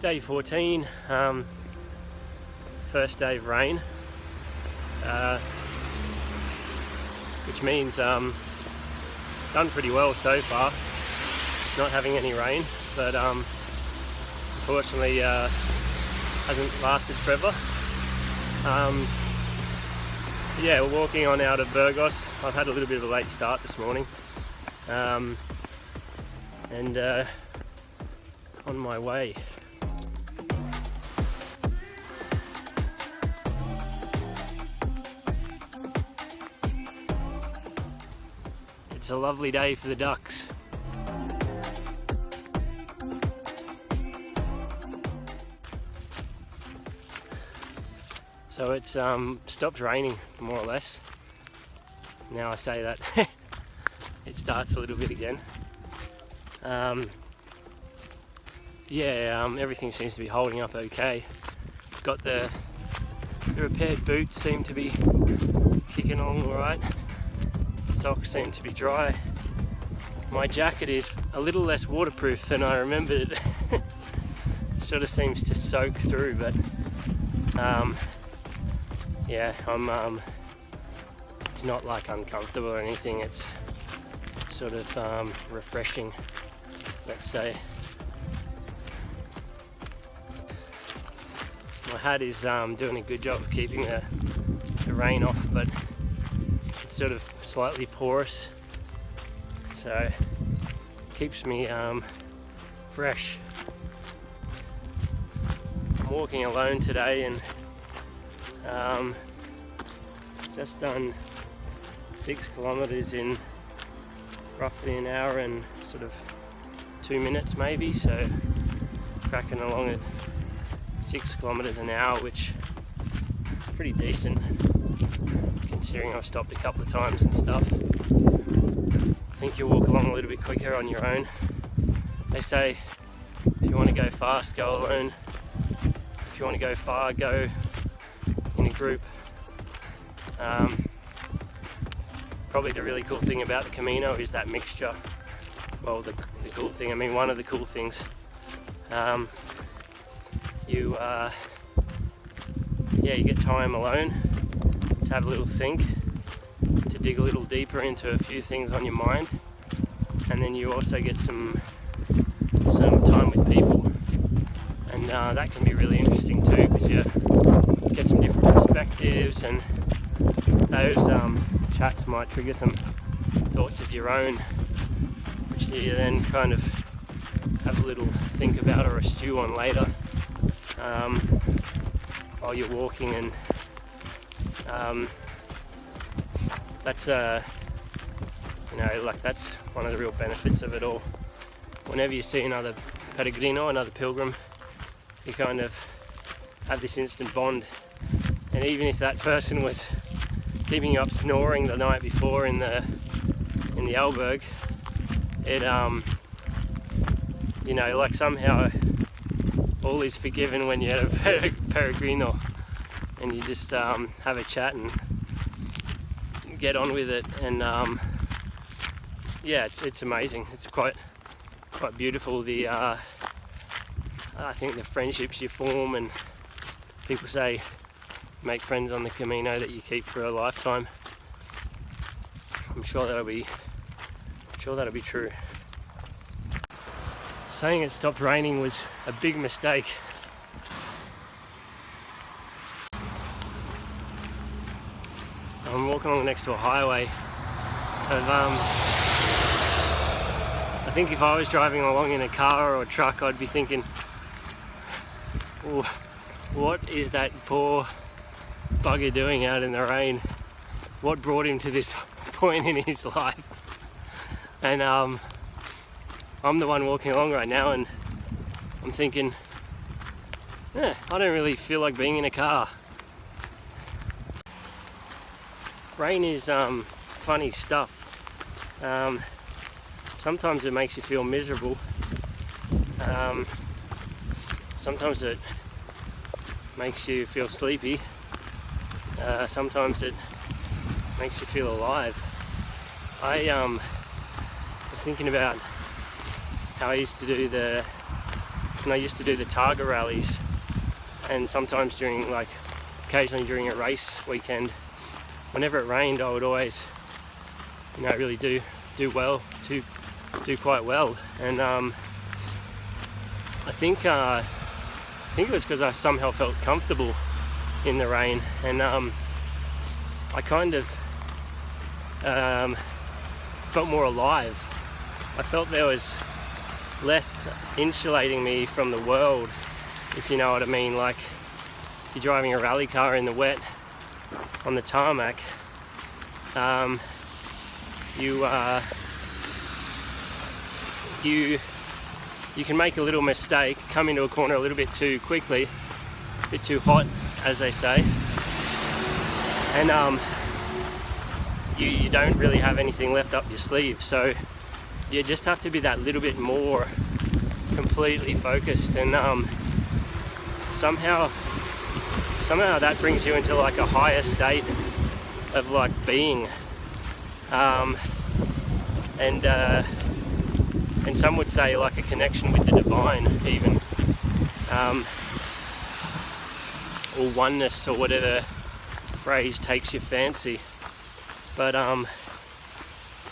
Day 14, first day of rain, which means done pretty well so far, not having any rain, but unfortunately hasn't lasted forever. Yeah, we're walking on out of Burgos. I've had a little bit of a late start this morning, and on my way. It's a lovely day for the ducks. So it's stopped raining more or less. Now I say that it starts a little bit again. Everything seems to be holding up okay. Got the repaired boots seem to be kicking along alright. Socks seem to be dry. My jacket is a little less waterproof than I remembered. Sort of seems to soak through, but it's not like uncomfortable or anything. It's sort of refreshing, let's say. My hat is doing a good job of keeping the rain off, but it's sort of slightly porous, so keeps me fresh. I'm walking alone today and just done 6 kilometers in roughly an hour and sort of 2 minutes maybe, so cracking along at 6 kilometers an hour, which is pretty decent considering I've stopped a couple of times and stuff. I think you'll walk along a little bit quicker on your own. They say if you want to go fast, go alone. If you want to go far, go in a group. Probably the really cool thing about the Camino is that mixture. Well, the cool thing, I mean one of the cool things, you get time alone to have a little think, to dig a little deeper into a few things on your mind, and then you also get some time with people, and that can be really interesting too, because you get some different perspectives, and those chats might trigger some thoughts of your own, which you then kind of have a little think about or a stew on later while you're walking, and that's that's one of the real benefits of it all. Whenever you see another peregrino, another pilgrim, you kind of have this instant bond, and even if that person was keeping you up snoring the night before in the albergue, it like somehow all is forgiven when you're a peregrino and you just have a chat and get on with it, and it's amazing. It's quite beautiful. I think the friendships you form, and people say make friends on the Camino that you keep for a lifetime. I'm sure that'll be true. Saying it stopped raining was a big mistake. I'm walking along next to a highway. I think if I was driving along in a car or a truck, I'd be thinking, what is that poor bugger doing out in the rain? What brought him to this point in his life? And I'm the one walking along right now, and I'm thinking, I don't really feel like being in a car. Rain is funny stuff. Sometimes it makes you feel miserable. Sometimes it makes you feel sleepy. Sometimes it makes you feel alive. I was thinking about how I used to do the and I used to do the Targa rallies, and sometimes occasionally during a race weekend, whenever it rained, I would always, really do quite well. And I think it was because I somehow felt comfortable in the rain, and I kind of felt more alive. I felt there was less insulating me from the world, if you know what I mean. Like, if you're driving a rally car in the wet on the tarmac, you can make a little mistake, come into a corner a little bit too quickly, a bit too hot, as they say, and you don't really have anything left up your sleeve. So you just have to be that little bit more completely focused, and somehow that brings you into like a higher state of like being, and some would say like a connection with the divine even, or oneness, or whatever phrase takes your fancy. But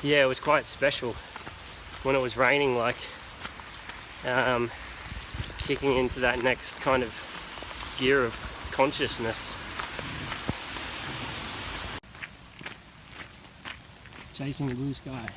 yeah, it was quite special when it was raining, like kicking into that next kind of gear of consciousness. Chasing the blue sky.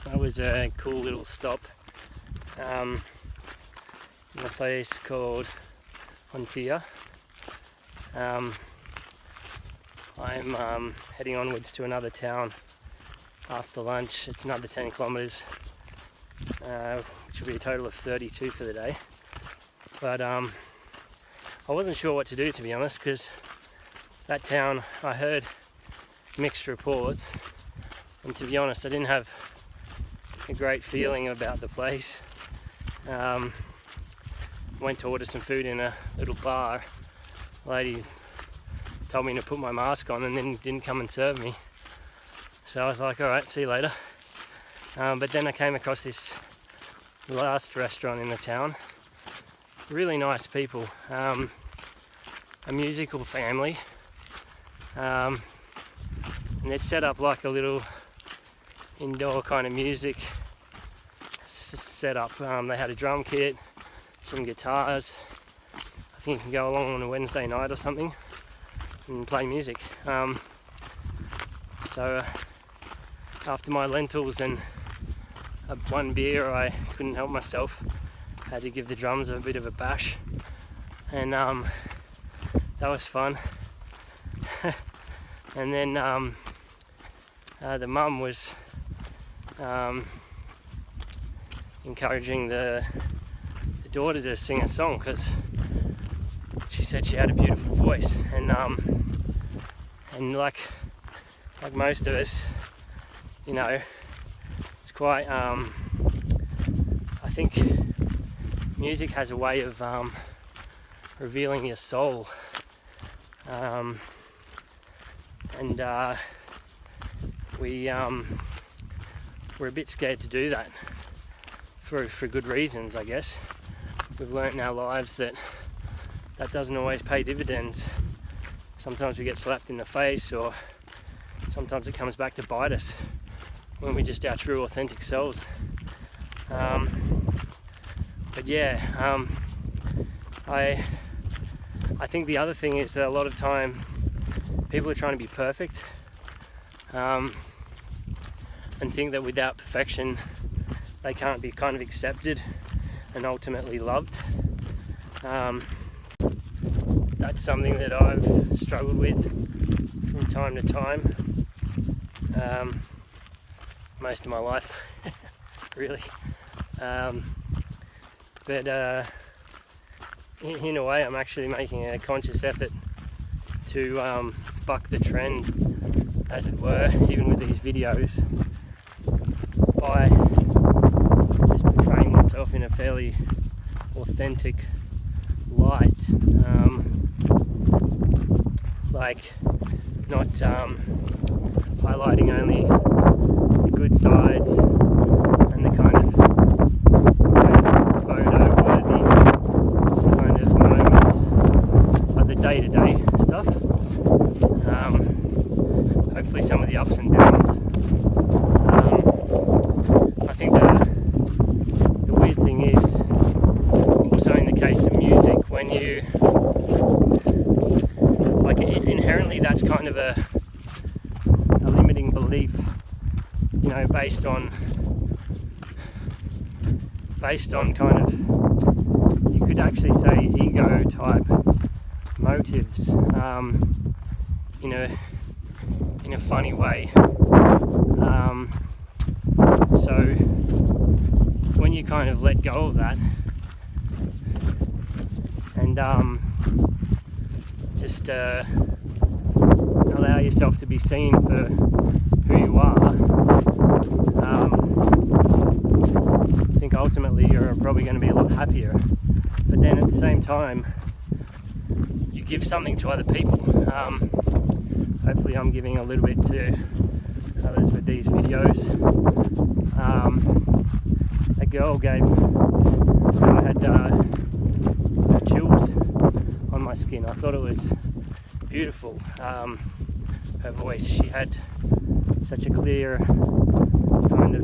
that was a cool little stop in a place called Hontanas. I'm heading onwards to another town after lunch. It's another 10 kilometres, which will be a total of 32 for the day. But I wasn't sure what to do, to be honest, because that town, I heard mixed reports, and to be honest, I didn't have a great feeling about the place. Went to order some food in a little bar. The lady told me to put my mask on and then didn't come and serve me. So I was like, alright, see you later. But then I came across this last restaurant in the town. Really nice people. A musical family. And they'd set up like a little indoor kind of music setup. They had a drum kit, some guitars. I think you can go along on a Wednesday night or something and play music. So after my lentils and one beer, I couldn't help myself. Had to give the drums a bit of a bash, and that was fun. And then the mum was encouraging the daughter to sing a song because she said she had a beautiful voice, and like most of us, you know, it's quite I think music has a way of revealing your soul, and we're a bit scared to do that for good reasons, I guess. We've learnt in our lives that doesn't always pay dividends. Sometimes we get slapped in the face, or sometimes it comes back to bite us when we're just our true authentic selves. But yeah, I think the other thing is that a lot of time people are trying to be perfect, and think that without perfection they can't be kind of accepted and ultimately loved. That's something that I've struggled with from time to time, most of my life, really. But in a way, I'm actually making a conscious effort to buck the trend, as it were, even with these videos, by just portraying myself in a fairly authentic light, like not highlighting only the good sides and the kind of photo-worthy kind of moments, like the day-to-day stuff. Hopefully some of the ups and downs. I think the weird thing is, also in the case of music, when you, like, inherently that's kind of a limiting belief, you know, based on kind of, you could actually say ego type motives, in a funny way. So when you kind of let go of that and just allow yourself to be seen for who you are, I think ultimately you're probably going to be a lot happier. But then at the same time, you give something to other people. Hopefully I'm giving a little bit to others with these videos. A girl gave, I had chills on my skin. I thought it was beautiful. Her voice, she had such a clear kind of,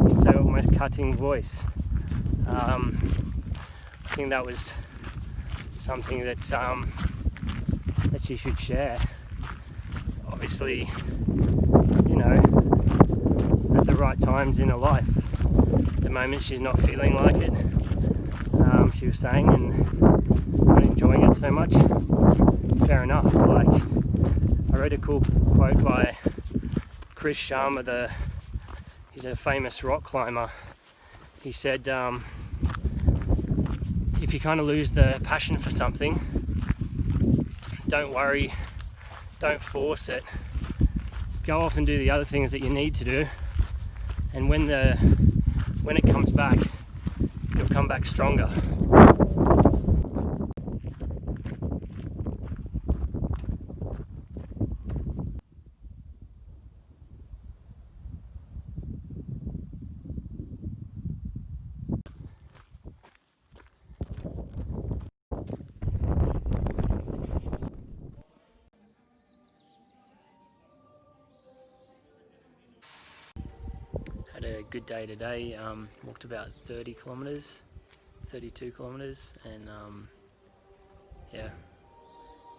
you'd say almost cutting voice. I think that was something that's that she should share. Obviously, you know, at the right times in her life. At the moment she's not feeling like it, she was saying, and not enjoying it so much. Fair enough. Like, I read a cool quote by Chris Sharma, he's a famous rock climber. He said, if you kind of lose the passion for something, don't worry, don't force it. Go off and do the other things that you need to do, and when it comes back, it'll come back stronger. Had a good day today. Walked about 32 kilometers, and yeah,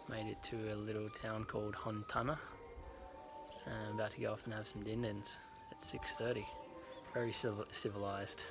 made it to a little town called Hontanas. I'm about to go off and have some din-dins at 6:30. Very civilized.